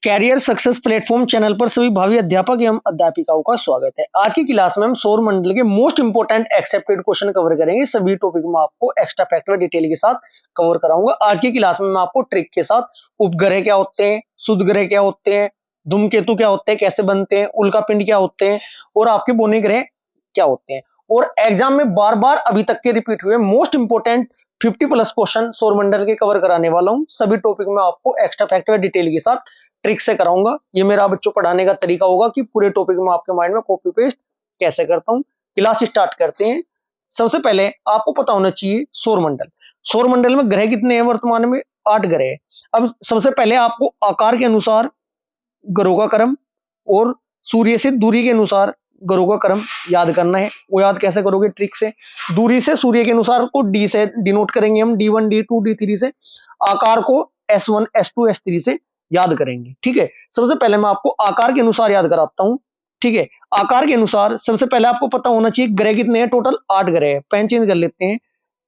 Career success platform channel पर सभी भावी अध्यापक एवं अध्यापिकाओं का स्वागत है। आज की क्लास में हम सौर मंडल के most important accepted question cover करेंगे। सभी टॉपिक में आपको एक्स्ट्रा फैक्ट व डिटेल के साथ कवर कराऊंगा। आज की क्लास में मैं आपको ट्रिक के साथ उपग्रह क्या होते हैं, शुद्ध ग्रह क्या होते हैं, धूमकेतु क्या होते हैं, कैसे बनते हैं, उल्कापिंड क्या होते हैं और आपके बोने ग्रह क्या होते हैं। और एग्जाम में बार बार अभी तक के रिपीट हुए मोस्ट इंपोर्टेंट 50+ क्वेश्चन सौरमंडल के कवर कराने वाला हूं। सभी टॉपिक में आपको एक्स्ट्रा फैक्ट व डिटेल के साथ ट्रिक से कराऊंगा। ये मेरा बच्चों पढ़ाने का तरीका होगा कि पूरे टॉपिक में आपके माइंड में कॉपी पेस्ट कैसे करता हूं। क्लास स्टार्ट करते हैं। सबसे पहले आपको पता होना चाहिए सौरमंडल। सौरमंडल में ग्रह कितने हैं? वर्तमान में 8 ग्रह हैं। अब सबसे पहले आपको आकार के अनुसार ग्रहों का क्रम और सूर्य से दूरी के अनुसार ग्रहों का क्रम याद करना है। वो याद कैसे करोगे? ट्रिक से। दूरी से सूर्य के अनुसार को डी से डिनोट करेंगे हम, D1 D2 D3 से। आकार को S1 S2 S3 से याद करेंगे। ठीक है, सबसे पहले मैं आपको आकार के अनुसार याद कराता हूं। ठीक है, आकार के अनुसार सबसे पहले आपको पता होना चाहिए ग्रह कितने हैं। टोटल 8 ग्रह हैं। पेन चेंज कर लेते हैं।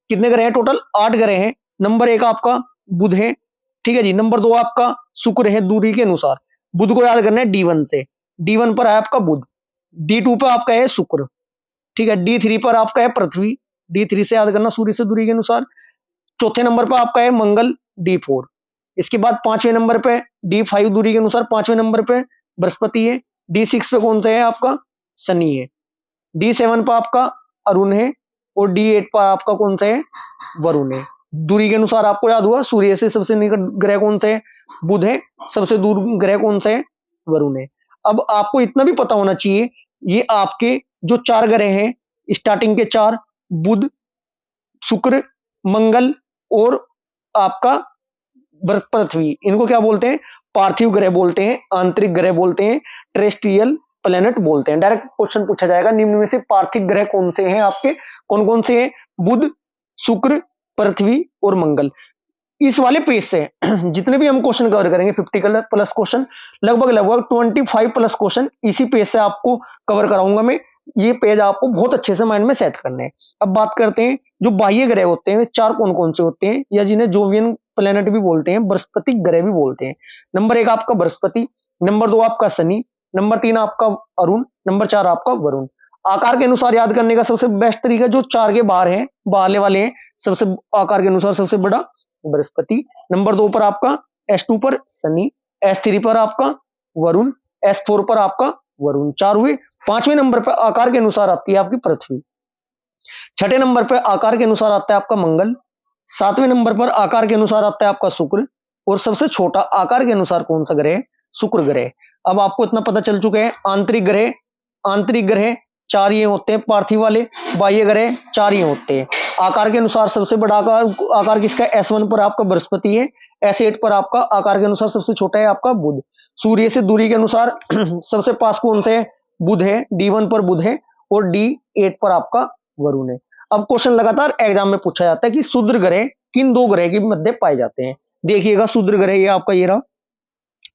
कितने ग्रह हैं? टोटल 8 ग्रह हैं। नंबर 1 आपका बुध है। ठीक है जी। नंबर 2 आपका शुक्र है दूरी के अनुसार। बुध को याद करना है D1 से। D1 पर है आपका बुध। D2 पर आपका है शुक्र। ठीक है। D3 पर आपका है पृथ्वी। D3 से याद करना सूर्य से दूरी के अनुसार। चौथे नंबर पर आपका है मंगल D4। इसके बाद 5वें नंबर पे D5 दूरी के अनुसार 5वें नंबर पे बृहस्पति है। D6 पे कौन सा है? आपका शनि है। D7 पर आपका अरुण है और D8 पर आपका कौन सा है? वरुण है। दूरी के अनुसार आपको याद हुआ सूर्य से सबसे निकट ग्रह कौन सा है? बुध है। सबसे दूर ग्रह कौन सा है? वरुण है। अब आपको इतना भी पता होना चाहिए, ये आपके जो 4 ग्रह हैं, स्टार्टिंग के 4, बुध, शुक्र, मंगल और आपका पृथ्वी, इनको क्या बोलते हैं? पार्थिव ग्रह बोलते हैं, आंतरिक ग्रह बोलते हैं, टेरेस्ट्रियल प्लेनेट बोलते हैं। डायरेक्ट क्वेश्चन पूछा जाएगा निम्न में से पार्थिव ग्रह कौन से हैं आपके? कौन कौन से हैं? बुध, शुक्र, पृथ्वी और मंगल। इस वाले पेज से जितने भी हम क्वेश्चन कवर करेंगे 50+ क्वेश्चन, लगभग 25+ क्वेश्चन इसी पेज से आपको कवर कराऊंगा मैं। ये पेज आपको बहुत अच्छे से माइंड में सेट करने हैं। अब बात करते हैं जो बाह्य ग्रह होते हैं, 4 कौन कौन से होते हैं, या जिन्हें जोवियन प्लेनेट भी बोलते हैं, बृहस्पति ग्रह भी बोलते हैं। नंबर 1 आपका बृहस्पति, नंबर 2 आपका शनि, नंबर 3 आपका अरुण, नंबर 4 आपका वरुण। आकार के अनुसार याद करने का सबसे बेस्ट तरीका जो 4 के बाहर है, बाहर वाले हैं, सबसे आकार के अनुसार सबसे बड़ा बृहस्पति। नंबर 2 पर आपका S2 पर शनि, S3 पर आपका वरुण, S4 पर आपका वरुण। 4 हुए। 5वें नंबर पर आकार के अनुसार आती है आपकी पृथ्वी। 6ठे नंबर पर आकार के अनुसार आता है आपका मंगल। 7वें नंबर पर आकार के अनुसार आता है आपका शुक्र। और सबसे छोटा आकार के अनुसार कौन सा ग्रह? शुक्र ग्रह। अब आपको इतना पता चल चुका है। आंतरिक ग्रह 4 ये होते हैं पार्थिव वाले, बाह्य ग्रह 4 ये होते हैं। आकार के अनुसार सबसे बड़ा आकार किसका? S1 पर आपका बृहस्पति है। S8 पर आपका आकार के अनुसार सबसे छोटा है आपका बुध। सूर्य से दूरी के अनुसार सबसे पास कौन से है? बुध है। D1 पर बुध है और D8 पर आपका वरुण है। अब क्वेश्चन लगातार एग्जाम में पूछा जाता है कि शुद्र ग्रह किन 2 ग्रह के मध्य पाए जाते हैं। देखिएगा शुद्र ग्रह ये आपका ये रहा।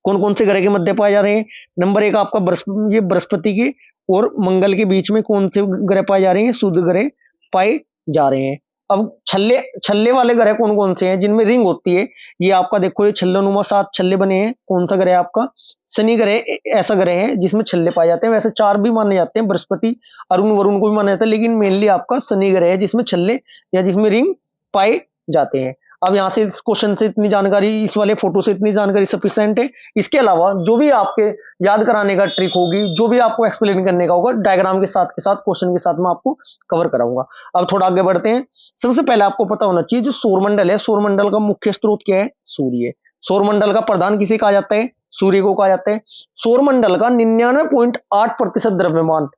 कौन कौन से ग्रह के मध्य पाए जा रहे हैं? नंबर 1 आपका बृहस्पति के और मंगल के बीच में कौन से ग्रह पाए जा रहे हैं? शुद्ध ग्रह पाए जा रहे हैं। अब छल्ले वाले ग्रह कौन कौन से हैं जिनमें रिंग होती है? ये आपका देखो, ये छल्लोनुमा 7 छल्ले बने हैं। कौन सा ग्रह आपका? शनि ग्रह ऐसा ग्रह है जिसमें छल्ले पाए जाते हैं। वैसे 4 भी माने जाते हैं, बृहस्पति, अरुण, वरुण को भी माना जाता है, लेकिन मेनली आपका शनि ग्रह है जिसमें छल्ले या जिसमें रिंग पाए जाते हैं। अब यहां से इस क्वेश्चन से इतनी जानकारी, इस वाले फोटो से इतनी जानकारी सफिशिएंट है। इसके अलावा जो भी आपके याद कराने का ट्रिक होगी, जो भी आपको एक्सप्लेन करने का होगा, डायग्राम के साथ क्वेश्चन के साथ मैं आपको कवर कराऊंगा। अब थोड़ा आगे बढ़ते हैं। सबसे पहले आपको पता होना चाहिए जो सौरमंडल है, सौरमंडल का मुख्य स्रोत क्या है? सूर्य। सौरमंडल का प्रधान किसे कहा जाता है? सूर्य को कहा जाता है। सौरमंडल का 99.8% द्रव्यमान,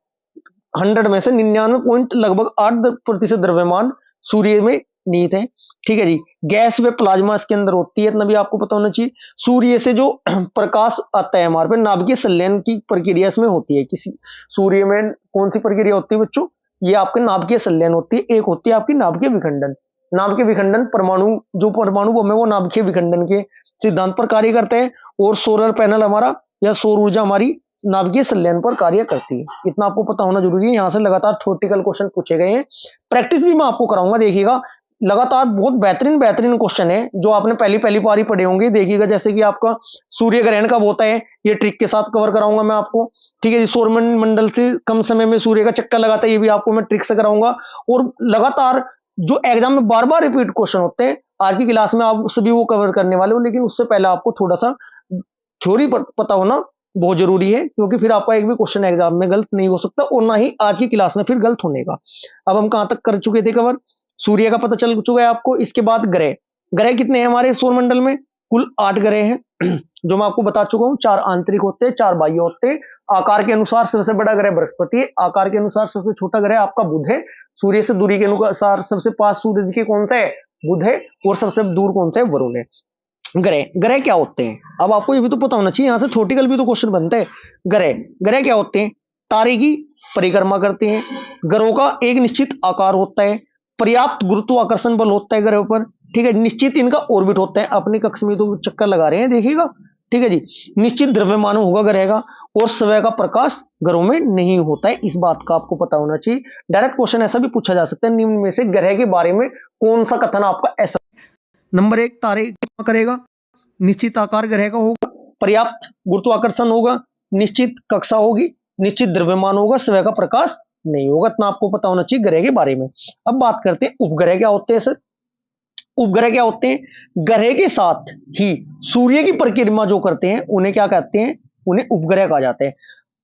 100 में से 99 लगभग 8% द्रव्यमान सूर्य में निहित है। ठीक है जी। गैस व प्लाज्मा इसके अंदर होती है, इतना भी आपको पता होना चाहिए। सूर्य से जो प्रकाश आता है हमारे पे, नाभिकीय संलयन की प्रक्रिया इसमें होती है। किसी सूर्य में कौन सी प्रक्रिया होती है बच्चों? ये आपके नाभिकीय संलयन होती है। एक होती है आपकी नाभिकीय विखंडन। नाभिकीय विखंडन, परमाणु जो परमाणु बम है वो नाभिकीय विखंडन के सिद्धांत पर कार्य करते हैं। और सोलर पैनल हमारा या सौर ऊर्जा हमारी नाभिकीय संलयन पर कार्य करती है। इतना आपको पता होना जरूरी है। यहां से लगातार थ्योरेटिकल क्वेश्चन पूछे गए हैं। प्रैक्टिस भी मैं आपको कराऊंगा। देखिएगा लगातार बहुत बेहतरीन बेहतरीन क्वेश्चन है जो आपने पहली पहली बार ही पढ़े होंगे। देखिएगा जैसे कि आपका सूर्य ग्रहण कब होता है, ये ट्रिक के साथ कवर कराऊंगा मैं आपको। ठीक है जी, सौर मंडल से कम समय में सूर्य का चक्कर लगाता है, ये भी आपको मैं ट्रिक से कराऊंगा। और लगातार जो एग्जाम में बार बार रिपीट क्वेश्चन होते हैं, आज की क्लास में आप सभी वो कवर करने वाले हो, लेकिन उससे पहले आपको थोड़ा सा थ्योरी पता होना बहुत जरूरी है, क्योंकि फिर आपका एक भी क्वेश्चन एग्जाम में गलत नहीं हो सकता और ना ही आज की क्लास में फिर गलत होने का। अब हम कहां तक कर चुके थे कवर, सूर्य का पता चल चुका है आपको। इसके बाद ग्रह, ग्रह कितने हैं हमारे सौरमंडल में, कुल 8 ग्रह हैं जो मैं आपको बता चुका हूं। 4 आंतरिक होते हैं, 4 बाह्य होते हैं। आकार के अनुसार सबसे बड़ा ग्रह बृहस्पति है, आकार के अनुसार सबसे छोटा ग्रह आपका बुध है, सूर्य से दूरी के अनुसार सबसे पास सूरज के कौन सा है, बुध है, और सबसे दूर कौन सा है, वरुण है। ग्रह, ग्रह क्या होते हैं अब आपको ये भी तो पता होना चाहिए, यहां से थ्योरेटिकल भी तो क्वेश्चन बनते हैं। ग्रह, ग्रह क्या होते हैं, तारे की परिक्रमा करते हैं, ग्रहों का एक निश्चित आकार होता है, पर्याप्त गुरुत्वाकर्षण बल होता है ग्रहों पर, ठीक है, निश्चित इनका ऑर्बिट होता है, अपनी कक्ष में तो चक्कर लगा रहे हैं देखिएगा, ठीक है जी, निश्चित द्रव्यमान होगा ग्रह का, और स्वयं का प्रकाश ग्रहों में नहीं होता है, इस बात का आपको पता होना चाहिए। डायरेक्ट क्वेश्चन ऐसा भी पूछा जा सकता है, निम्न में से ग्रह के बारे में कौन सा कथन आपका ऐसा। नंबर 1, तारे क्या करेगा, निश्चित आकार ग्रह का होगा, पर्याप्त गुरुत्वाकर्षण होगा, निश्चित कक्षा होगी, निश्चित द्रव्यमान होगा, स्वयं का प्रकाश नहीं होगा, इतना आपको पता होना चाहिए ग्रह के बारे में। अब बात करते हैं उपग्रह क्या होते हैं सर। उपग्रह क्या होते हैं, ग्रह के साथ ही सूर्य की परिक्रमा जो करते हैं उन्हें क्या कहते हैं, उन्हें उपग्रह कहा जाता है।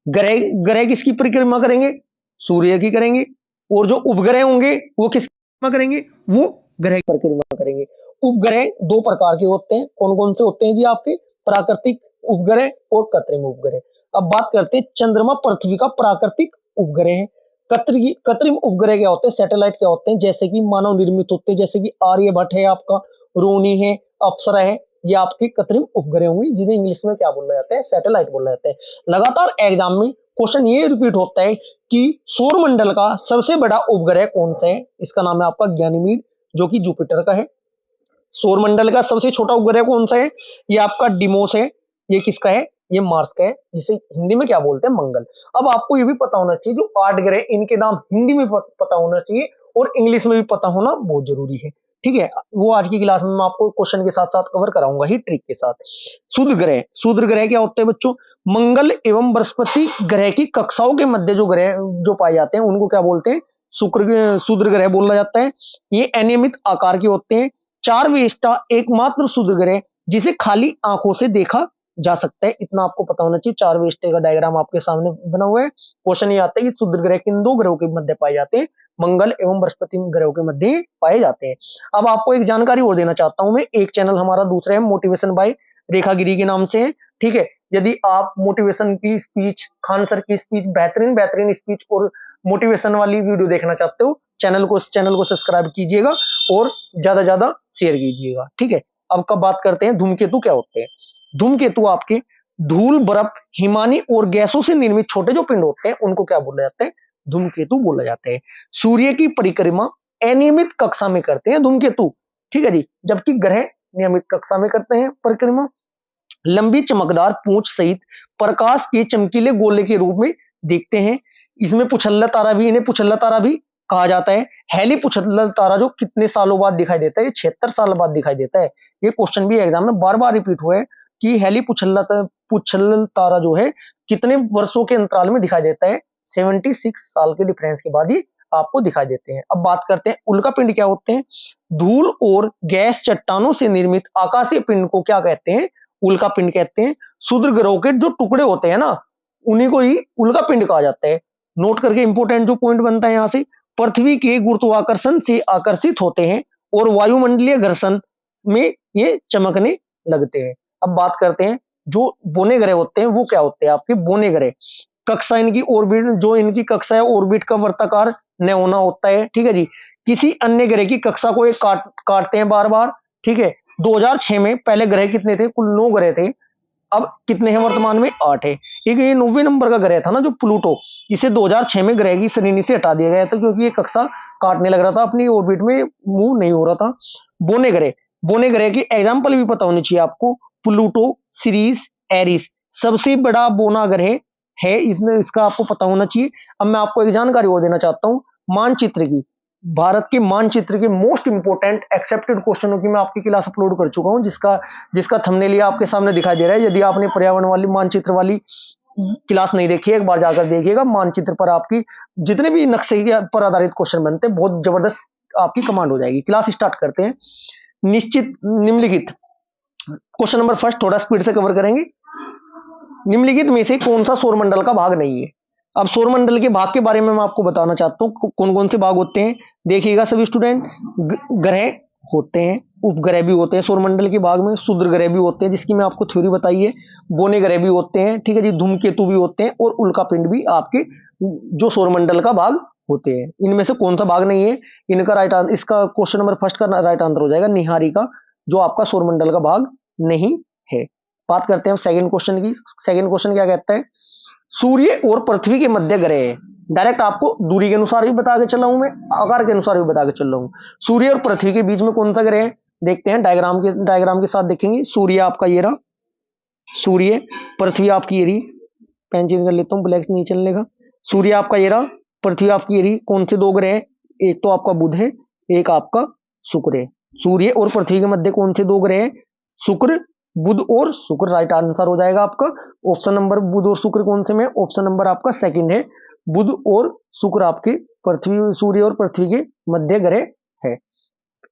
ग्रह, ग्रह किसकी परिक्रमा करेंगे, सूर्य की करेंगे, और जो उपग्रह होंगे वो किसकी परिक्रमा करेंगे, वो ग्रह की परिक्रमा करेंगे। उपग्रह 2 प्रकार के होते हैं, कौन कौन से होते हैं जी आपके, प्राकृतिक उपग्रह और कृत्रिम उपग्रह। अब बात करते हैं चंद्रमा पृथ्वी का प्राकृतिक उपग्रह है। कृत्रिम उपग्रह क्या होते हैं, सैटेलाइट क्या होते हैं, जैसे कि मानव निर्मित होते हैं, जैसे कि आर्यभट्ट है आपका, रोनी है, अप्सरा है, ये आपके कृत्रिम उपग्रह होंगे, जिन्हें इंग्लिश में क्या बोला जाता है, सैटेलाइट बोला जाता है। लगातार एग्जाम में क्वेश्चन ये रिपीट होता है कि सौर मंडल का सबसे बड़ा उपग्रह कौन सा है, इसका नाम है आपका गैनीमीड, जो कि जुपिटर का है। सौर मंडल का सबसे छोटा उपग्रह कौन सा है, ये आपका डिमोस है, ये किसका है, ये मार्स का है, जिसे हिंदी में क्या बोलते हैं, मंगल। अब आपको ये भी पता होना चाहिए जो 8 ग्रह, इनके नाम हिंदी में पता होना चाहिए और इंग्लिश में भी पता होना बहुत जरूरी है, ठीक है। वो आज की क्लास में मैं आपको क्वेश्चन के साथ साथ कवर कराऊंगा ही ट्रिक के साथ। क्षुद्र ग्रह, क्षुद्र ग्रह क्या होते हैं बच्चों, मंगल एवं बृहस्पति ग्रह की कक्षाओं के मध्य जो ग्रह जो पाए जाते हैं उनको क्या बोलते हैं, क्षुद्र ग्रह बोला जाता है। ये अनियमित आकार के होते हैं। 4 वेष्टा एकमात्र क्षुद्र ग्रह जिसे खाली आंखों से देखा जा सकता है, इतना आपको पता होना चाहिए। 4 वेष्टे का डायग्राम आपके सामने बना हुआ है। क्वेश्चन ये आता है कि क्षुद्र ग्रह किन 2 ग्रहों के मध्य पाए जाते हैं, मंगल एवं बृहस्पति ग्रहों के मध्य पाए जाते हैं। अब आपको एक जानकारी और देना चाहता हूं मैं, एक चैनल हमारा दूसरा है मोटिवेशन बाय रेखा गिरी के नाम से है, ठीक है। यदि आप मोटिवेशन की स्पीच, खान सर की स्पीच, बेहतरीन बेहतरीन स्पीच और मोटिवेशन वाली वीडियो देखना चाहते हो, चैनल को सब्सक्राइब कीजिएगा और ज्यादा शेयर कीजिएगा, ठीक है। अब कब बात करते हैं धूमकेतु क्या होते हैं। धूमकेतु आपके धूल, बर्फ, हिमानी और गैसों से निर्मित छोटे जो पिंड होते हैं उनको क्या बोला जाता है, धूमकेतु बोला जाता है। सूर्य की परिक्रमा अनियमित कक्षा में करते हैं धूमकेतु, ठीक है जी, जबकि ग्रह नियमित कक्षा में करते हैं परिक्रमा। लंबी चमकदार पूंछ सहित प्रकाश के चमकीले गोले के रूप में दिखते हैं। इसमें पुछल्ला तारा भी, इन्हें पुछल्ला तारा भी कहा जाता है। हेली पुछल्ला तारा जो कितने सालों बाद दिखाई देता है, ये 76 साल बाद दिखाई देता है। ये क्वेश्चन भी एग्जाम में बार बार रिपीट हुआ है कि हेली पुछल्ला तारा जो है कितने वर्षों के अंतराल में दिखाई देता है, 76 साल के डिफरेंस के बाद ही आपको दिखाई देते हैं। अब बात करते हैं उल्का पिंड क्या होते हैं। धूल और गैस चट्टानों से निर्मित आकाशीय पिंड को क्या कहते हैं, उल्का पिंड कहते हैं। क्षुद्र ग्रहों के जो टुकड़े होते हैं ना, उन्हीं को ही उल्का पिंड कहा जाता है। नोट करके इंपोर्टेंट जो पॉइंट बनता है यहां से, पृथ्वी के गुरुत्वाकर्षण से आकर्षित होते हैं और वायुमंडलीय घर्षण में ये चमकने लगते हैं। अब बात करते हैं जो बोने ग्रह होते हैं वो क्या होते हैं आपके बोने ग्रह। कक्षा इनकी ऑर्बिट, जो इनकी कक्षा है ऑर्बिट का वर्ताकार न होना होता है, ठीक है जी। किसी अन्य ग्रह की कक्षा को एक काटते हैं बार बार, ठीक है। 2006 में पहले ग्रह कितने थे, कुल 9 ग्रह थे, अब कितने हैं वर्तमान में, 8 है। एक ये 90 नंबर का ग्रह था ना जो प्लूटो, इसे 2006 में ग्रह की श्रेणी से हटा दिया गया था क्योंकि ये कक्षा काटने लग रहा था, अपनी ऑर्बिट में मूव नहीं हो रहा था। बोने ग्रह, बोने ग्रह की एग्जांपल भी पता होनी चाहिए आपको, प्लूटो, सीरीज, एरिस, सबसे बड़ा बोना ग्रह है, इसका आपको पता होना चाहिए। अब मैं आपको एक जानकारी और देना चाहता हूं मानचित्र की। भारत के मानचित्र के मोस्ट इंपोर्टेंट एक्सेप्टेड क्वेश्चनों की मैं आपकी क्लास अपलोड कर चुका हूं, जिसका थंबनेल आपके सामने दिखाई दे रहा है। यदि आपने पर्यावरण वाली मानचित्र वाली क्लास नहीं देखी है, एक बार जाकर देखिएगा। मानचित्र पर आपकी जितने भी नक्शे पर आधारित क्वेश्चन बनते हैं, बहुत जबरदस्त आपकी कमांड हो जाएगी। क्लास स्टार्ट करते हैं। निश्चित निम्नलिखित क्वेश्चन नंबर फर्स्ट थोड़ा स्पीड से कवर करेंगे। निम्नलिखित में से कौन सा सौरमंडल का भाग नहीं है? अब सौरमंडल के भाग के बारे में मैं आपको बताना चाहता हूं, कौन कौन से भाग होते हैं। देखिएगा सभी स्टूडेंट, ग्रह होते हैं, उपग्रह भी होते हैं सौरमंडल के भाग में, क्षुद्र ग्रह भी होते हैं जिसकी मैं आपको थ्योरी बताई है, बोने ग्रह भी होते हैं, ठीक है जी, धूमकेतु भी होते हैं, और उल्कापिंड भी आपके जो सौरमंडल का भाग होते हैं। इनमें से कौन सा भाग नहीं है? इनका राइट आंसर, इसका क्वेश्चन नंबर फर्स्ट का राइट आंसर हो जाएगा निहारिका, जो आपका सौरमंडल का भाग नहीं है। बात करते हैं सेकंड क्वेश्चन की। सेकंड क्वेश्चन क्या कहता है? सूर्य और पृथ्वी के मध्य ग्रह है। डायरेक्ट आपको दूरी के अनुसार भी बता के चला हूं मैं, आकार के अनुसार भी बता के चल रहा हूं। सूर्य और पृथ्वी के बीच में कौन सा ग्रह है? देखते हैं, डायग्राम के साथ देखेंगे। सूर्य आपका ये रहा, सूर्य, पृथ्वी आपकी ये रही। पेन चेंज कर लेता हूं, ब्लैक नहीं चलने का। सूर्य आपका ये रहा, पृथ्वी आपकी ये रही। कौन से दो ग्रह है? एक तो आपका बुध है, एक आपका शुक्र है। सूर्य और पृथ्वी के मध्य कौन से दो ग्रह है? शुक्र, बुध और शुक्र। राइट आंसर हो जाएगा आपका ऑप्शन नंबर बुध और शुक्र। कौन से में? ऑप्शन नंबर आपका सेकंड है, बुध और शुक्र आपके पृथ्वी, सूर्य और पृथ्वी के मध्य ग्रह है।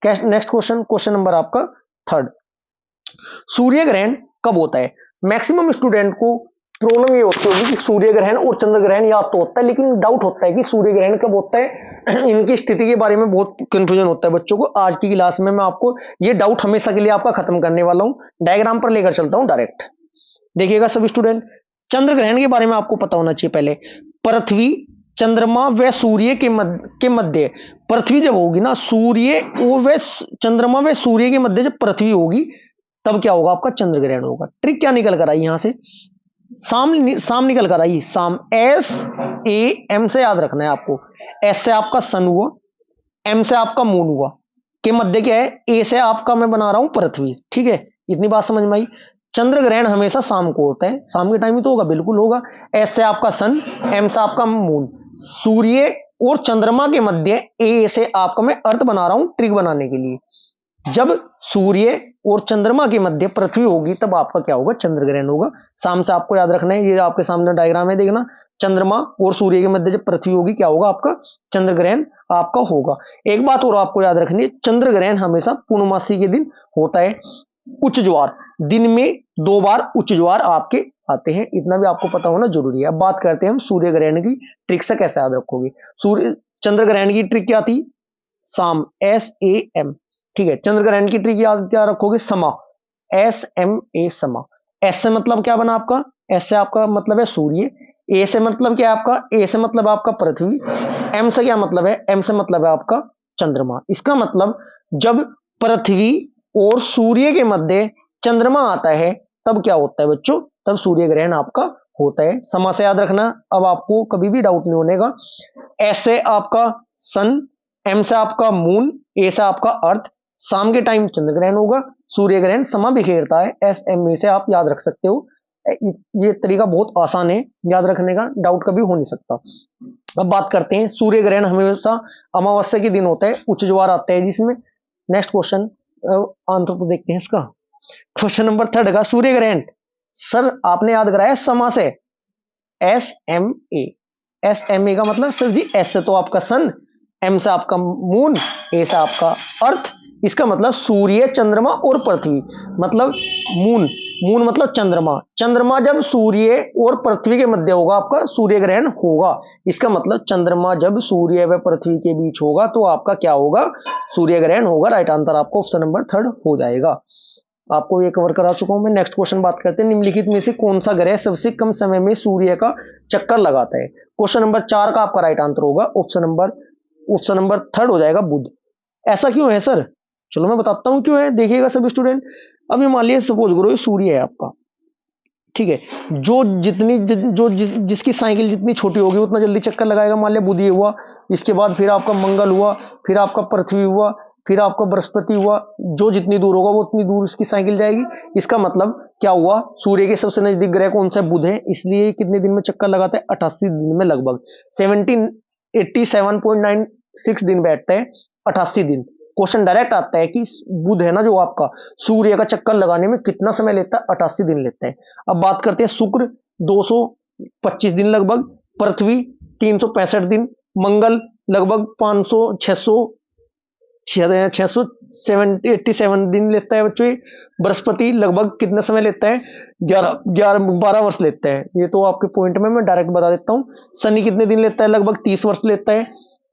नेक्स्ट क्वेश्चन, क्वेश्चन नंबर आपका थर्ड। सूर्य ग्रहण कब होता है? मैक्सिमम स्टूडेंट को प्रॉब्लम ये होती होगी कि सूर्य ग्रहण और चंद्र ग्रहण याद तो होता है, लेकिन डाउट होता है कि सूर्य ग्रहण कब होता है। इनकी स्थिति के बारे में बहुत कंफ्यूजन होता है बच्चों को। आज की क्लास में मैं आपको ये डाउट हमेशा के लिए आपका खत्म करने वाला हूं। डायग्राम पर लेकर चलता हूं डायरेक्ट। देखिएगा सभी स्टूडेंट, चंद्र ग्रहण के बारे में आपको पता होना चाहिए पहले। पृथ्वी, चंद्रमा व सूर्य के मध्य पृथ्वी जब होगी ना, सूर्य व चंद्रमा व सूर्य के मध्य जब पृथ्वी होगी, तब क्या होगा? आपका चंद्र ग्रहण होगा। ट्रिक क्या निकल कर आई यहां से? साम निकल कर आई। साम, SAM से याद रखना है आपको। S से आपका सन हुआ, M से आपका मून हुआ, के मध्य क्या है? A से आपका मैं बना रहा हूं पृथ्वी। ठीक है, इतनी बात समझ में आई। चंद्र ग्रहण हमेशा शाम को होता है, शाम के टाइम ही तो होगा, बिल्कुल होगा। S से आपका सन, M से आपका मून, सूर्य और चंद्रमा के मध्य A से आपका मैं अर्थ बना रहा हूं ट्रिक बनाने के लिए। जब सूर्य और चंद्रमा के मध्य पृथ्वी होगी, तब आपका क्या होगा? चंद्र ग्रहण होगा। शाम से आपको याद रखना है, ये आपके सामने डायग्राम है, देखना। चंद्रमा और सूर्य के मध्य जब पृथ्वी होगी, क्या होगा? आपका चंद्र ग्रहण आपका होगा। एक बात और आपको याद रखनी है, चंद्र ग्रहण हमेशा पूर्णमासी के दिन होता है। उच्च ज्वार, दिन में 2 बार उच्च ज्वार आपके आते हैं, इतना भी आपको पता होना जरूरी है। अब बात करते हैं हम सूर्य ग्रहण की ट्रिक से कैसे याद रखोगे। चंद्र ग्रहण की ट्रिक क्या थी? शाम, SAM। ठीक है, चंद्र ग्रहण की ट्रिक याद क्या रखोगे? समा, SMA, समा। S से मतलब क्या बना आपका? S से आपका मतलब है सूर्य। A से मतलब क्या है आपका? A से मतलब आपका पृथ्वी। M से क्या मतलब है? M से मतलब है आपका चंद्रमा। इसका मतलब जब पृथ्वी और सूर्य के मध्य चंद्रमा आता है, तब क्या होता है बच्चों? तब सूर्य ग्रहण आपका होता है। समा से याद रखना, अब आपको कभी भी डाउट नहीं होने का। S से आपका सन, M से आपका मून, A से आपका अर्थ। शाम के टाइम चंद्र ग्रहण होगा, सूर्य ग्रहण समा बिखेरता है। SMA से आप याद रख सकते हो। ये तरीका बहुत आसान है याद रखने का, डाउट कभी हो नहीं सकता। अब बात करते हैं, सूर्य ग्रहण हमेशा अमावस्या के दिन होता है, उच्च ज्वार आता है जिसमें। नेक्स्ट क्वेश्चन, आंसर तो देखते हैं इसका। क्वेश्चन नंबर थर्ड का, सूर्य ग्रहण सर आपने याद कराया समा से, SMA का मतलब सर जी, S से तो आपका सन, M से आपका मून, A से आपका अर्थ। इसका मतलब सूर्य, चंद्रमा और पृथ्वी, मतलब मून मतलब चंद्रमा। चंद्रमा जब सूर्य और पृथ्वी के मध्य होगा, आपका सूर्य ग्रहण होगा। इसका मतलब चंद्रमा जब सूर्य व पृथ्वी के बीच होगा, तो आपका क्या होगा? सूर्य ग्रहण होगा। राइट आंसर आपको ऑप्शन नंबर थर्ड हो जाएगा। आपको ये कवर करा चुका हूं मैं। नेक्स्ट क्वेश्चन बात करते हैं, निम्नलिखित में से कौन सा ग्रह सबसे कम समय में सूर्य का चक्कर लगाता है? क्वेश्चन नंबर 4 का आपका राइट आंसर होगा ऑप्शन नंबर थर्ड हो जाएगा, बुध। ऐसा क्यों है सर? चलो मैं बताता हूं क्यों है, देखिएगा सब स्टूडेंट। अभी मान लीजिए सपोज करो ये सूर्य है आपका, ठीक है, जिसकी साइकिल जितनी छोटी होगी उतना जल्दी चक्कर लगाएगा। मान लिया बुध ये हुआ, इसके बाद फिर आपका मंगल हुआ, फिर आपका पृथ्वी हुआ, फिर आपका बृहस्पति हुआ। जो जितनी दूर होगा वो उतनी दूर उसकी साइकिल जाएगी। इसका मतलब क्या हुआ? सूर्य के सबसे नजदीक ग्रह कौन सा? बुध है। इसलिए कितने दिन में चक्कर लगाता है? 88 दिन में लगभग। 87.9 6 दिन बैठता है 88 दिन। क्वेश्चन डायरेक्ट आता है कि बुध है ना जो आपका, सूर्य का चक्कर लगाने में कितना समय लेता है, 88 दिन लेता है। अब बात करते हैं शुक्र 225 दिन लगभग, पृथ्वी 365 दिन, मंगल लगभग 500 687 दिन लेता है बच्चों। बृहस्पति लगभग कितना समय लेता है, 12 वर्ष लेता है। ये तो आपके पॉइंट में मैं डायरेक्ट बता देता हूं। शनि कितने दिन लेता है, लगभग 30 वर्ष लेता है।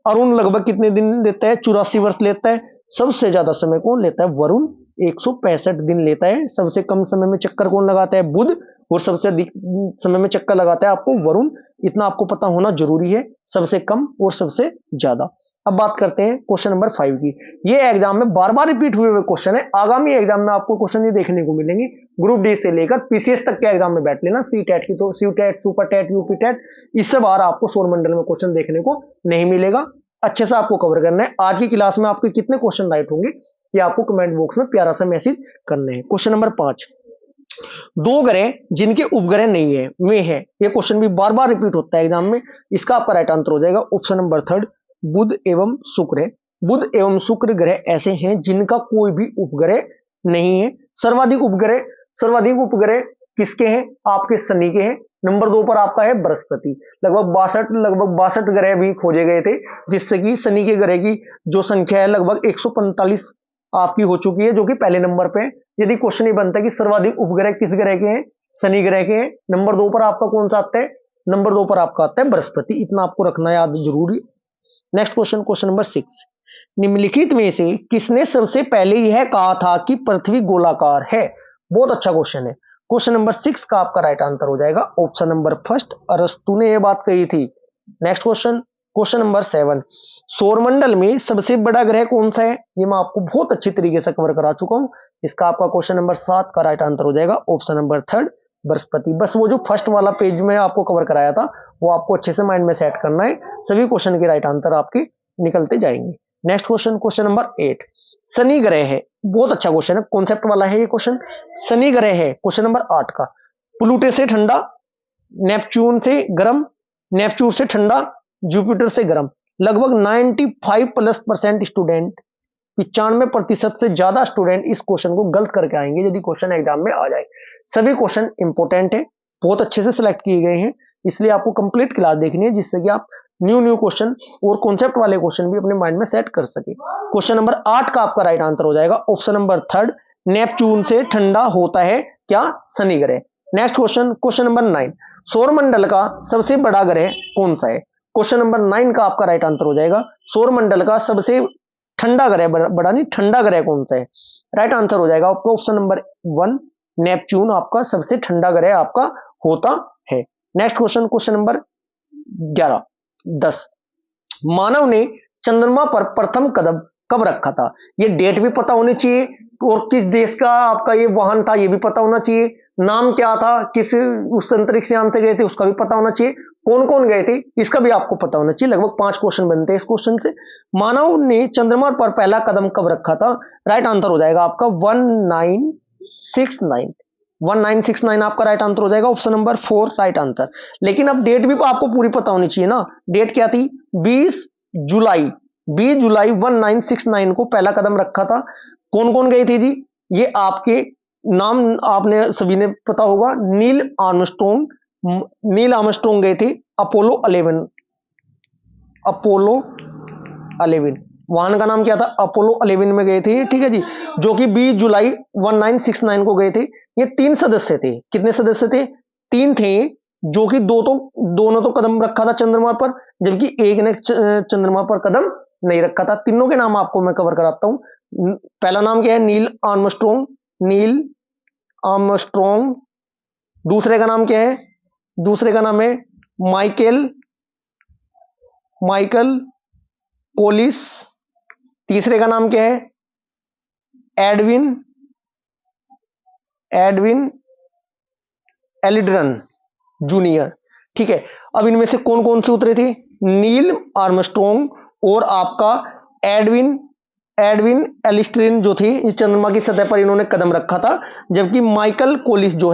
अरुण लगभग कितने दिन लेता है, 84 वर्ष लेता है। सबसे ज्यादा समय कौन लेता है, वरुण 165 दिन लेता है। सबसे कम समय में चक्कर कौन लगाता है, बुध, और सबसे अधिक समय में चक्कर लगाता है आपको वरुण। इतना आपको पता होना जरूरी है, सबसे कम और सबसे ज्यादा। अब बात करते हैं क्वेश्चन नंबर 5 की। ये एग्जाम में बार बार रिपीट हुए हुए क्वेश्चन है। आगामी एग्जाम में आपको क्वेश्चन ये देखने को मिलेंगे, ग्रुप डी से लेकर पीसीएस तक के एग्जाम में बैठ लेना। सी टेट की तो CTET, super TET, UP TET, इससे बाहर आपको सौरमंडल में क्वेश्चन देखने को नहीं मिलेगा। अच्छे से आपको कवर करना है। आज की क्लास में आपके कितने क्वेश्चन राइट होंगे ये आपको कमेंट बॉक्स में प्यारा सा मैसेज करना है। क्वेश्चन नंबर 5, दो ग्रह जिनके उपग्रह नहीं है वे हैं। ये क्वेश्चन भी बार बार रिपीट होता है एग्जाम में। इसका आपका राइट आंसर हो जाएगा ऑप्शन नंबर 3, बुध एवं शुक्र है। बुध एवं शुक्र ग्रह ऐसे हैं जिनका कोई भी उपग्रह नहीं है। सर्वाधिक उपग्रह किसके हैं, आपके शनि के हैं। नंबर 2 पर आपका है बृहस्पति। लगभग 62 ग्रह भी खोजे गए थे, जिससे कि शनि के ग्रह की जो संख्या है लगभग 145 आपकी हो चुकी है, जो कि पहले नंबर पे है। यदि क्वेश्चन ही बनता है कि सर्वाधिक उपग्रह किस ग्रह के हैं, शनि ग्रह के हैं। नंबर 2 पर आपका कौन सा आता है, नंबर 2 पर आपका आता है बृहस्पति। इतना आपको रखना याद जरूरी। नेक्स्ट क्वेश्चन, क्वेश्चन नंबर 6, निम्नलिखित में से किसने सबसे पहले यह कहा था कि पृथ्वी गोलाकार है। बहुत अच्छा क्वेश्चन है। क्वेश्चन नंबर 6 का आपका राइट आंसर हो जाएगा ऑप्शन नंबर 1, अरस्तु ने यह बात कही थी। नेक्स्ट क्वेश्चन, क्वेश्चन नंबर 7, सौरमंडल में सबसे बड़ा ग्रह कौन सा है। ये मैं आपको बहुत अच्छी तरीके से कवर करा चुका हूं। इसका आपका क्वेश्चन नंबर 7 का राइट आंसर हो जाएगा ऑप्शन नंबर 3, बृहस्पति। बस वो जो फर्स्ट वाला पेज में आपको कवर कराया था वो आपको अच्छे से माइंड में सेट करना है। सभी क्वेश्चन के राइट आंसर आपके निकलते जाएंगे। Next question, question number 8, Shani ग्रह है। बहुत अच्छा क्वेश्चन है, कॉन्सेप्ट वाला है ये क्वेश्चन। शनि ग्रह है क्वेश्चन नंबर 8 का। प्लूटो से ठंडा, नेपच्यून से गर्म, नेपच्यून से ठंडा, जुपिटर से गर्म। लगभग 95% स्टूडेंट, 95% से ज्यादा स्टूडेंट इस क्वेश्चन को गलत करके आएंगे यदि क्वेश्चन एग्जाम में आ जाए। सभी क्वेश्चन इंपोर्टेंट है, बहुत अच्छे से सिलेक्ट किए गए हैं, इसलिए आपको कंप्लीट क्लास देखनी है, जिससे कि आप न्यू क्वेश्चन और कॉन्सेप्ट वाले क्वेश्चन भी अपने माइंड में सेट कर सके। क्वेश्चन नंबर 8 का आपका राइट आंसर हो जाएगा ऑप्शन नंबर 3, नेपच्यून से ठंडा होता है क्या, शनि ग्रह। नेक्स्ट क्वेश्चन, क्वेश्चन नंबर 9, सौरमंडल का सबसे बड़ा ग्रह कौन सा है। क्वेश्चन नंबर 9 का आपका राइट आंसर हो जाएगा सौरमंडल का सबसे ठंडा ग्रह, बड़ा नहीं ठंडा ग्रह कौन सा है। राइट आंसर हो जाएगा आपका ऑप्शन नंबर 1, नेपच्यून आपका सबसे ठंडा ग्रह आपका होता है। नेक्स्ट क्वेश्चन, क्वेश्चन नंबर 10, मानव ने चंद्रमा पर प्रथम कदम कब रखा था। ये डेट भी पता होनी चाहिए और किस देश का आपका ये वाहन था ये भी पता होना चाहिए। नाम क्या था, किस उस अंतरिक्ष यान से गए थे उसका भी पता होना चाहिए। कौन कौन गए थे इसका भी आपको पता होना चाहिए। लगभग 5 क्वेश्चन बनते हैं इस क्वेश्चन से। मानव ने चंद्रमा पर पहला कदम कब रखा था। राइट आंसर हो जाएगा आपका 1969 आपका राइट आंसर हो जाएगा ऑप्शन नंबर 4 राइट आंसर। लेकिन अब डेट भी आपको पूरी पता होनी चाहिए ना। डेट क्या थी, 20 जुलाई 1969 को पहला कदम रखा था। कौन कौन गए थे जी, ये आपके नाम आपने सभी ने पता होगा। नील आर्मस्ट्रॉन्ग गए थे अपोलो 11 वाहन का नाम क्या था, अपोलो 11 में गए थे, ठीक है जी, जो कि 20 जुलाई 1969 को गए थे। ये 3 सदस्य थे। कितने सदस्य थे, 3 थे, जो कि दोनों तो कदम रखा था चंद्रमा पर, जबकि एक ने चंद्रमा पर कदम नहीं रखा था। तीनों के नाम आपको मैं कवर कराता हूं। पहला नाम क्या है, नील आर्मस्ट्रॉन्ग। दूसरे का नाम क्या है, दूसरे का नाम है माइकल कोलिस। तीसरे का नाम क्या है, एडविन एल्ड्रिन जूनियर। ठीक है, अब इनमें से कौन कौन से उतरे थे, नील आर्मस्ट्रॉन्ग और आपका एडविन एल्ड्रिन जो थे, इस चंद्रमा की सतह पर इन्होंने कदम रखा था। जबकि माइकल कोलिंस जो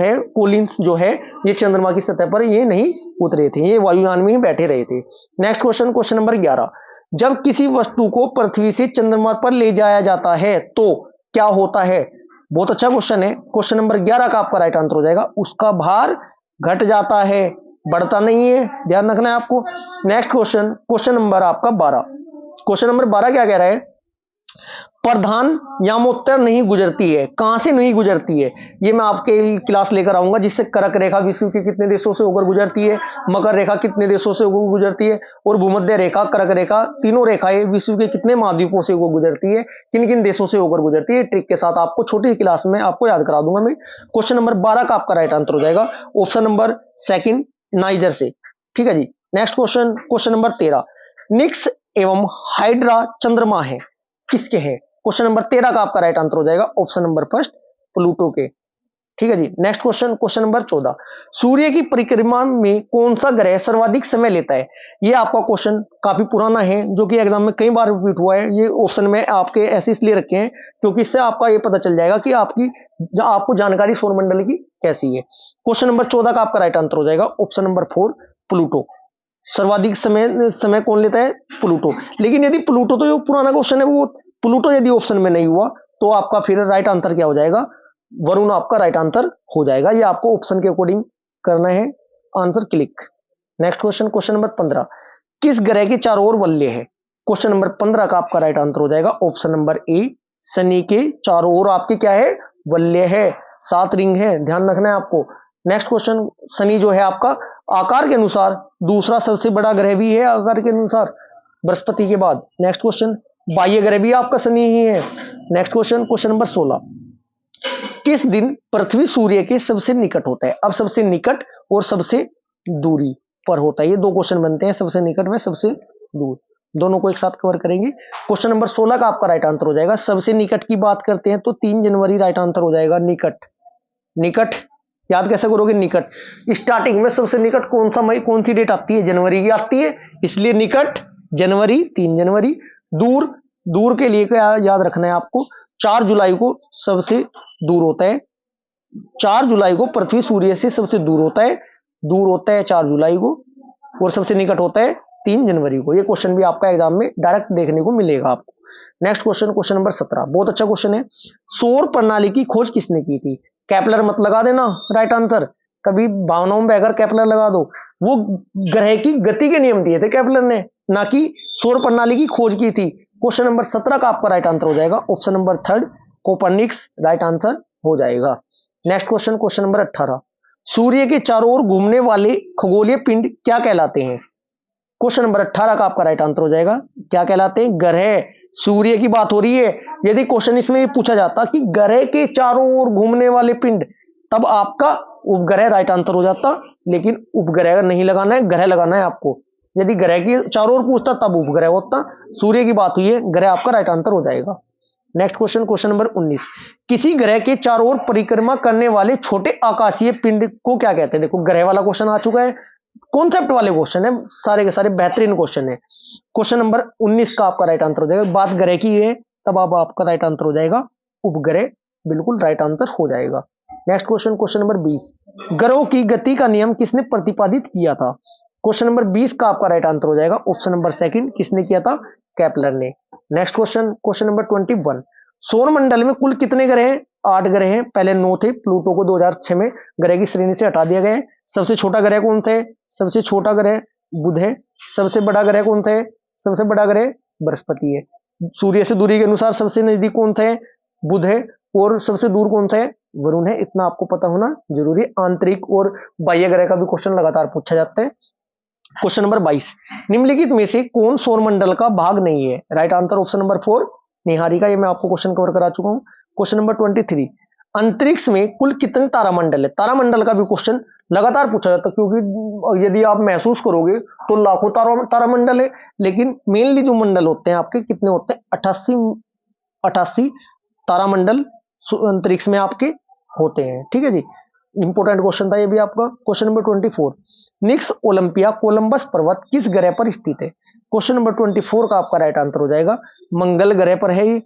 है ये चंद्रमा की सतह पर ये नहीं उतरे थे, ये वायुयान में ही बैठे रहे थे। नेक्स्ट क्वेश्चन, क्वेश्चन नंबर 11, जब किसी वस्तु को पृथ्वी से चंद्रमा पर ले जाया जाता है तो क्या होता है? बहुत अच्छा क्वेश्चन है। क्वेश्चन नंबर 11 का आपका राइट आंसर हो जाएगा उसका भार घट जाता है, बढ़ता नहीं है, ध्यान रखना है आपको। नेक्स्ट क्वेश्चन, क्वेश्चन नंबर आपका 12। क्वेश्चन नंबर 12 क्या कह रहा है? प्रधान यामोत्तर नहीं गुजरती है, कहां से नहीं गुजरती है? ये मैं आपके क्लास लेकर आऊंगा, जिससे कर्क रेखा विश्व के कितने देशों से होकर गुजरती है, मकर रेखा कितने देशों से होकर गुजरती है, और भूमध्य रेखा, कर्क रेखा, तीनों रेखाएं विश्व के कितने महाद्वीपों से होकर गुजरती है, किन किन देशों से होकर गुजरती है, ट्रिक के साथ आपको छोटी क्लास में आपको याद करा दूंगा मैं। क्वेश्चन नंबर 12 का आपका राइट आंसर हो जाएगा ऑप्शन नंबर सेकंड, नाइजर से। ठीक है जी। Next question, question number 13। Nix एवं हाइड्रा चंद्रमा है, किसके हैं? क्वेश्चन नंबर 13 का आपका राइट आंसर हो जाएगा ऑप्शन नंबर फर्स्ट, प्लूटो के। ठीक है जी। Next question, question number 14। सूर्य की परिक्रमा में कौन सा ग्रह सर्वाधिक समय लेता है? ये आपका क्वेश्चन काफी पुराना है, जो कि एग्जाम में कई बार रिपीट हुआ है। ये ऑप्शन में आपके ऐसे इसलिए रखे हैं क्योंकि इससे आपका ये पता चल जाएगा कि आपको जानकारी सौरमंडल की कैसी है। क्वेश्चन नंबर 14 का आपका राइट आंसर हो जाएगा ऑप्शन नंबर 4, प्लूटो। सर्वाधिक समय कौन लेता है? प्लूटो। लेकिन यदि प्लूटो, तो जो पुराना क्वेश्चन है वो प्लूटो यदि ऑप्शन में नहीं हुआ तो आपका फिर राइट आंसर क्या हो जाएगा? वरुण आपका राइट आंसर हो जाएगा। ये आपको ऑप्शन के अकॉर्डिंग करना है answer click. Next question, question number 15। किस ग्रह के चारों ओर वलय है? क्वेश्चन नंबर 15 का आपका राइट आंसर हो जाएगा ऑप्शन नंबर ए, शनि के चारों ओर आपके क्या है? वलय है, 7 रिंग है, ध्यान रखना है आपको। नेक्स्ट क्वेश्चन, शनि जो है आपका आकार के अनुसार दूसरा सबसे बड़ा ग्रह भी है आकार के अनुसार, बृहस्पति के बाद। नेक्स्ट क्वेश्चन, बाह्य ग्रह भी आपका शनि ही है। Next question, question number 16। किस दिन पृथ्वी सूर्य के सबसे निकट होता है? अब सबसे निकट और सबसे दूरी पर होता है, ये दो क्वेश्चन बनते हैं, सबसे निकट में सबसे दूर, दोनों को एक साथ कवर करेंगे। क्वेश्चन नंबर 16 का आपका राइट आंसर हो जाएगा, सबसे निकट की बात करते हैं तो 3 जनवरी राइट आंसर हो जाएगा। निकट, निकट याद कैसे करोगे? निकट स्टार्टिंग में सबसे निकट कौन सी डेट आती है? जनवरी की आती है, इसलिए निकट जनवरी, 3 जनवरी। दूर, दूर के लिए क्या याद रखना है आपको? 4 जुलाई को सबसे दूर होता है, 4 जुलाई को पृथ्वी सूर्य से सबसे दूर होता है 4 जुलाई को, और सबसे निकट होता है 3 जनवरी को। ये क्वेश्चन भी आपका एग्जाम में डायरेक्ट देखने को मिलेगा आपको। नेक्स्ट क्वेश्चन, क्वेश्चन नंबर 17, बहुत अच्छा क्वेश्चन है। सौर प्रणाली की खोज किसने की थी? केपलर मत लगा देना राइट आंसर, कभी भावनाओं में बहकर केपलर लगा दो। वो ग्रह की गति के नियम दिए थे केपलर ने, ना कि सौर प्रणाली की खोज की थी। क्वेश्चन नंबर 17 का आपका राइट आंसर हो जाएगा option number 3, Copernicus right answer हो जाएगा। Next question, question number 18। सूर्य के चारों ओर घूमने वाले खगोलीय पिंड क्या कहलाते हैं? क्वेश्चन नंबर 18 का आपका राइट आंसर हो जाएगा, क्या कहलाते हैं? ग्रह। सूर्य की बात हो रही है। यदि क्वेश्चन इसमें पूछा जाता कि ग्रह के चारों ओर घूमने वाले पिंड, तब आपका उपग्रह राइट आंसर हो जाता, लेकिन उपग्रह नहीं लगाना है, ग्रह लगाना है आपको। यदि ग्रह के चारों ओर पूछता तब उपग्रह होता, सूर्य की बात हुई है, ग्रह आपका राइट आंसर हो जाएगा। Next question, question number 19। किसी ग्रह के चारों ओर परिक्रमा करने वाले छोटे आकाशीय पिंड को क्या कहते हैं? देखो ग्रह वाला क्वेश्चन आ चुका है, कॉन्सेप्ट वाले क्वेश्चन है, सारे के सारे बेहतरीन क्वेश्चन है। क्वेश्चन नंबर 19 का आपका राइट आंसर हो जाएगा, बात ग्रह की है तब आपका राइट आंसर हो जाएगा उपग्रह, बिल्कुल राइट आंसर हो जाएगा। Next question, question number 20। ग्रहों की गति का नियम किसने प्रतिपादित किया था? क्वेश्चन नंबर 20 का आपका राइट आंसर हो जाएगा ऑप्शन नंबर 2, किसने किया था? केपलर ने। Next question, question number 21। सौर मंडल में कुल कितने ग्रह हैं? 8 ग्रह हैं, पहले 9 थे, प्लूटो को 2006 में ग्रह की श्रेणी से हटा दिया गया है। सबसे छोटा ग्रह कौन सा है? सबसे छोटा ग्रह बुध है। सबसे बड़ा ग्रह कौन सा है? सबसे बड़ा ग्रह बृहस्पति है। सूर्य से दूरी के अनुसार सबसे नजदीक कौन सा है? बुध है। और सबसे दूर कौन सा है? वरुण है। इतना आपको पता होना जरूरी है। आंतरिक और बाह्य ग्रह का भी क्वेश्चन लगातार पूछा जाता है। Question number 22। निम्नलिखित में से कौन सौरमंडल का भाग नहीं है? Right answer option number 4, Niharika. ये मैं आपको क्वेश्चन कवर करा चुका हूं। Question number 23। अंतरिक्ष में कुल कितने तारामंडल है? तारामंडल का भी क्वेश्चन लगातार पूछा जाता है, क्योंकि यदि आप महसूस करोगे तो लाखों तारामंडल है, लेकिन मेनली जो मंडल होते हैं आपके कितने होते हैं? 88 तारामंडल अंतरिक्ष में आपके होते हैं। ठीक है जी, इंपोर्टेंट क्वेश्चन था ये भी आपका। Question number 24। निक्स ओलंपिया कोलंबस पर्वत किस ग्रह पर स्थित है? क्वेश्चन नंबर 24 का आपका राइट आंसर हो जाएगा मंगल ग्रह पर है। ये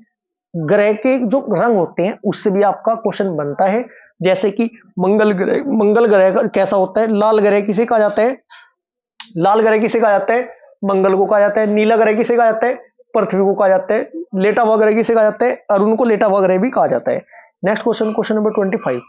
ग्रह के जो रंग होते हैं उससे भी आपका क्वेश्चन बनता है, जैसे कि मंगल ग्रह कैसा होता है? लाल ग्रह किसे कहा जाता है? लाल ग्रह किसे कहा जाता है? मंगल को कहा जाता है। नीला ग्रह किसे कहा जाता है? पृथ्वी को कहा जाता है। लेटा हुआ ग्रह किसे कहा जाता है? अरुण को लेटा हुआ ग्रह भी कहा जाता है। नेक्स्ट क्वेश्चन, क्वेश्चन नंबर 25,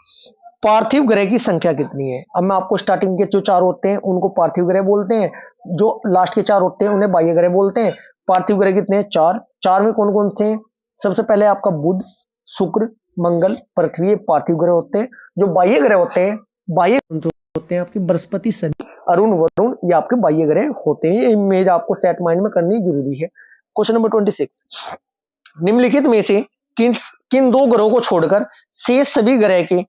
पार्थिव ग्रह की संख्या कितनी है? अब मैं आपको स्टार्टिंग के जो 4 होते हैं उनको पार्थिव ग्रह बोलते हैं, जो लास्ट के 4 होते हैं उन्हें बाह्य ग्रह बोलते हैं। पार्थिव ग्रह कितने हैं? 4। 4 में कौन कौन से हैं? सबसे पहले आपका बुध, शुक्र, मंगल, पृथ्वी, ये पार्थिव ग्रह होते हैं। जो बाह्य ग्रह होते हैं, बाह्य होते हैं आपके बृहस्पति, शनि, अरुण, वरुण, ये आपके बाह्य ग्रह होते हैं। ये इमेज आपको सेट माइंड में करनी जरूरी है। क्वेश्चन नंबर 26, निम्नलिखित में से किन किन 2 ग्रहों को छोड़कर शेष सभी ग्रह के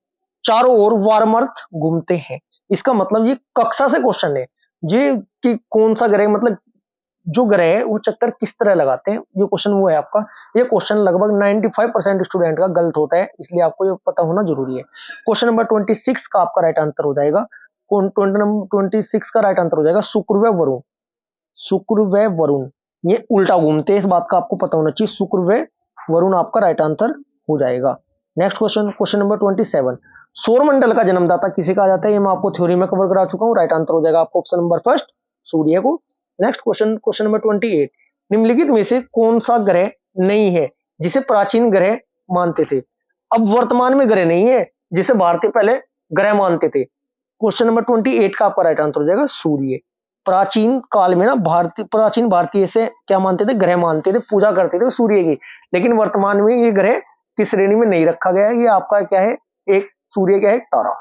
चारों ओर वार्मर्थ घूमते हैं? इसका मतलब ये कक्षा से क्वेश्चन है ये कि कौन सा ग्रह, मतलब जो ग्रह है वो चक्कर किस तरह लगाते हैं, ये क्वेश्चन वो है आपका। ये क्वेश्चन लगभग 95% स्टूडेंट का गलत होता है, इसलिए आपको ये पता होना जरूरी है। क्वेश्चन नंबर 26 का आपका राइट आंसर हो जाएगा, 26 का राइट आंसर हो जाएगा शुक्र व वरुण। शुक्र व वरुण ये उल्टा घूमते हैं, इस बात का आपको पता होना चाहिए। शुक्र व वरुण आपका राइट आंसर हो जाएगा। नेक्स्ट क्वेश्चन, क्वेश्चन नंबर 27, सौरमंडल का जन्मदाता किसे कहा जाता है? ये मैं आपको थ्योरी में कवर करा चुका हूं। राइट आंसर हो जाएगा आपको ऑप्शन नंबर फर्स्ट, सूर्य को। नेक्स्ट क्वेश्चन, क्वेश्चन नंबर 28, निम्नलिखित में से कौन सा ग्रह नहीं है जिसे प्राचीन ग्रह मानते थे? अब वर्तमान में ग्रह नहीं है जिसे भारतीय पहले ग्रह मानते थे। क्वेश्चन नंबर 28 का आपका राइट आंसर हो जाएगा सूर्य। प्राचीन काल में ना प्राचीन भारतीय से क्या मानते थे? ग्रह मानते थे, पूजा करते थे सूर्य की। लेकिन वर्तमान में ये ग्रह किस श्रेणी में नहीं रखा गया है, ये आपका क्या है? एक सूर्य का एक तारा।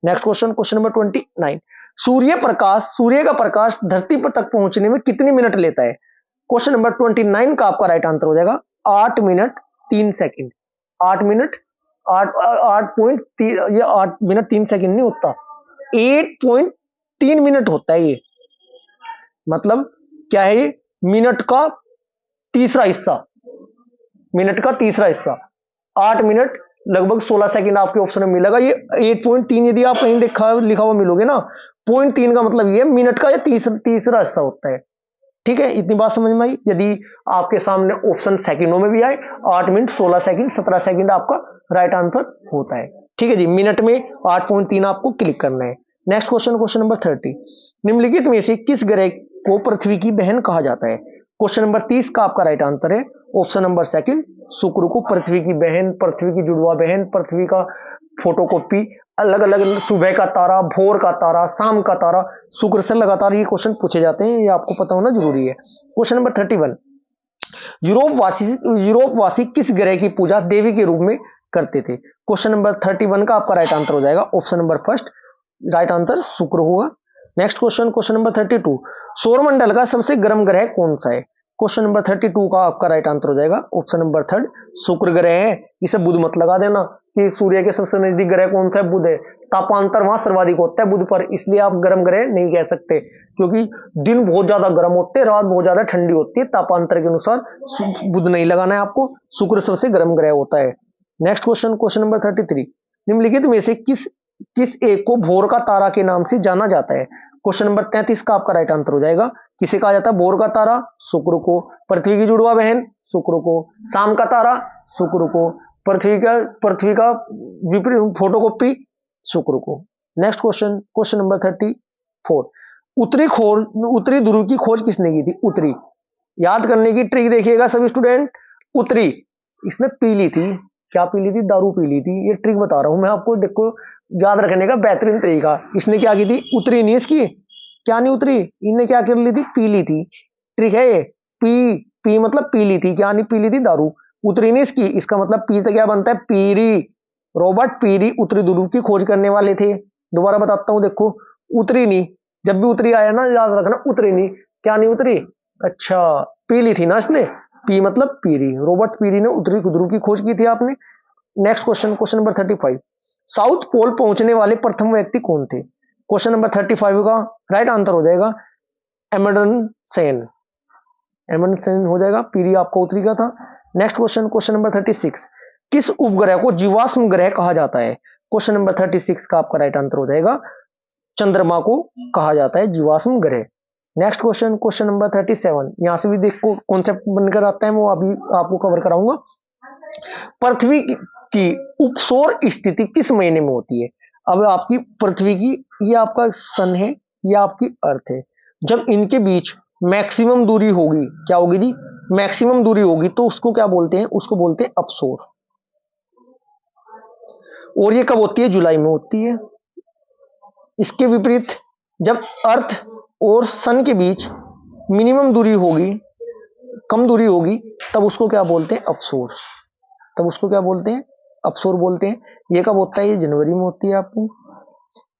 नेक्स्ट क्वेश्चन, क्वेश्चन नंबर 29, सूर्य का प्रकाश धरती पर तक पहुंचने में कितने मिनट लेता है? क्वेश्चन नंबर 29 का आपका राइट आंसर हो जाएगा 8 minute 3 second. 8 minute 8 minute 3 second नहीं होता, 8.3 मिनट होता है ये। मतलब क्या है ये? मिनट का तीसरा हिस्सा, मिनट का तीसरा हिस्सा। 8 मिनट लगभग 16 सेकंड आपके ऑप्शन में मिलेगा। ये 8.3 यदि आप कहीं लिखा हुआ मिलोगे ना, 0.3 का मतलब ये मिनट का ये तीसरा हिस्सा होता है। ठीक है, इतनी बात समझ में आई। यदि आपके सामने ऑप्शन सेकंडों में भी आए, 8 मिनट 16 सेकंड 17 सेकंड आपका राइट आंसर होता है। ठीक है जी, मिनट में 8.3 आपको क्लिक करना है। नेक्स्ट क्वेश्चन, क्वेश्चन नंबर 30, निम्नलिखित में से किस ग्रह को पृथ्वी की बहन कहा जाता है? क्वेश्चन नंबर 30 का आपका राइट आंसर है ऑप्शन नंबर सेकंड, शुक्र को पृथ्वी की बहन, पृथ्वी की जुड़वा बहन, पृथ्वी का फोटोकॉपी, अलग अलग सुबह का तारा, भोर का तारा, शाम का तारा, शुक्र से लगातार ये क्वेश्चन पूछे जाते हैं, ये आपको पता होना जरूरी है। क्वेश्चन नंबर 31, यूरोपवासी किस ग्रह की पूजा देवी के रूप में करते थे? क्वेश्चन नंबर 31 का आपका राइट आंसर हो जाएगा option number first, right answer शुक्र होगा। नेक्स्ट क्वेश्चन, क्वेश्चन नंबर 32, सौरमंडल का सबसे गर्म ग्रह कौन सा है? क्वेश्चन नंबर 32 का आपका राइट आंसर हो जाएगा ऑप्शन नंबर थर्ड, शुक्र ग्रह है। इसे बुध मत लगा देना कि सूर्य के सबसे नजदीक ग्रह कौन सा है? बुध है। तापांतर वहां सर्वाधिक होता है बुध पर, इसलिए आप गर्म ग्रह नहीं कह सकते, क्योंकि दिन बहुत ज्यादा गर्म होते हैं, रात बहुत ज्यादा ठंडी होती है। तापांतर के अनुसार बुध नहीं लगाना है आपको, शुक्र सबसे गर्म ग्रह होता है। नेक्स्ट क्वेश्चन, क्वेश्चन नंबर 33, निम्नलिखित में से किस एक को भोर का तारा के नाम से जाना जाता है? क्वेश्चन नंबर 33 का आपका राइट आंसर हो जाएगा, किसे कहा जाता है भोर का तारा? शुक्र को। पृथ्वी की जुड़वा बहन? शुक्र को। शाम का तारा? शुक्र को। पृथ्वी का विपरीत फोटोकॉपी? शुक्र को। नेक्स्ट क्वेश्चन, क्वेश्चन नंबर 34, उत्तरी ध्रुव की खोज किसने की थी? उत्तरी, याद करने की ट्रिक देखिएगा सभी स्टूडेंट। उत्तरी इसने पी ली थी, क्या पी ली थी? दारू पी ली थी। ये ट्रिक बता रहा हूं मैं आपको, देखो याद रखने का बेहतरीन तरीका। इसने क्या की थी? उतरी नहीं इसकी, क्या नहीं उतरी, इनने क्या कर ली थी? पी ली थी। ट्रिक है ये, पी मतलब पी ली थी, क्या नहीं पी ली थी? दारू। उतरी नहीं इसकी, इसका मतलब पी से क्या बनता है? पीरी। रॉबर्ट पीरी उत्तरी ध्रुव की खोज करने वाले थे। दोबारा बताता हूं, देखो उतरी नहीं, जब भी उतरी आया ना याद रखना, उतरी नहीं, क्या नहीं उतरी? अच्छा, पी ली थी ना इसने, पी मतलब पीरी। रॉबर्ट पीरी ने उत्तरी ध्रुव की खोज की थी आपने। Next question, question number 35, south pole पहुंचने वाले प्रथम व्यक्ति कौन थे? क्वेश्चन नंबर 35 का राइट आंसर हो जाएगा एमंडन सेन। एमंडन सेन हो जाएगा, पीरी आपका उत्तरी का था। नेक्स्ट क्वेश्चन, क्वेश्चन नंबर 36, किस उपग्रह को जीवाश्म ग्रह कहा जाता है? क्वेश्चन नंबर 36 का आपका राइट आंसर हो जाएगा चंद्रमा को कहा जाता है जीवाश्म ग्रह। नेक्स्ट क्वेश्चन, क्वेश्चन नंबर 37, यहां से भी देखो कॉन्सेप्ट बनकर आता है, वो अभी आपको कवर कराऊंगा। पृथ्वी की उपसौर स्थिति किस महीने में होती है? अब आपकी पृथ्वी की, ये आपका सन है, ये आपकी अर्थ है, जब इनके बीच मैक्सिमम दूरी होगी, क्या होगी जी, मैक्सिमम दूरी होगी, तो उसको क्या बोलते हैं, उसको बोलते हैं अपसोर। और ये कब होती है, जुलाई में होती है। इसके विपरीत जब अर्थ और सन के बीच मिनिमम दूरी होगी, कम दूरी होगी, तब उसको क्या बोलते हैं, अपसोर। तब उसको क्या बोलते हैं, अपसोर बोलते हैं। ये कब होता है, ये जनवरी में होती है आपको।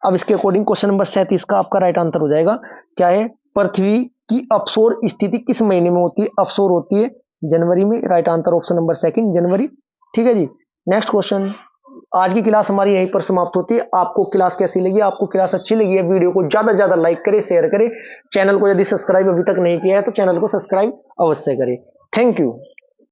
अब इसके अकॉर्डिंग क्वेश्चन नंबर 37 का आपका राइट आंसर हो जाएगा, क्या है, पृथ्वी की अपसोर स्थिति किस महीने में होती है, अपसोर होती है जनवरी में। Right answer option number second, जनवरी। ठीक है जी। Next question. आज की क्लास हमारी यहीं पर समाप्त होती है। आपको क्लास कैसी लगी, आपको क्लास अच्छी लगी है, वीडियो को ज्यादा से ज्यादा लाइक करें, शेयर करें। चैनल को यदि सब्सक्राइब अभी तक नहीं किया है तो चैनल को सब्सक्राइब अवश्य करें। Thank you.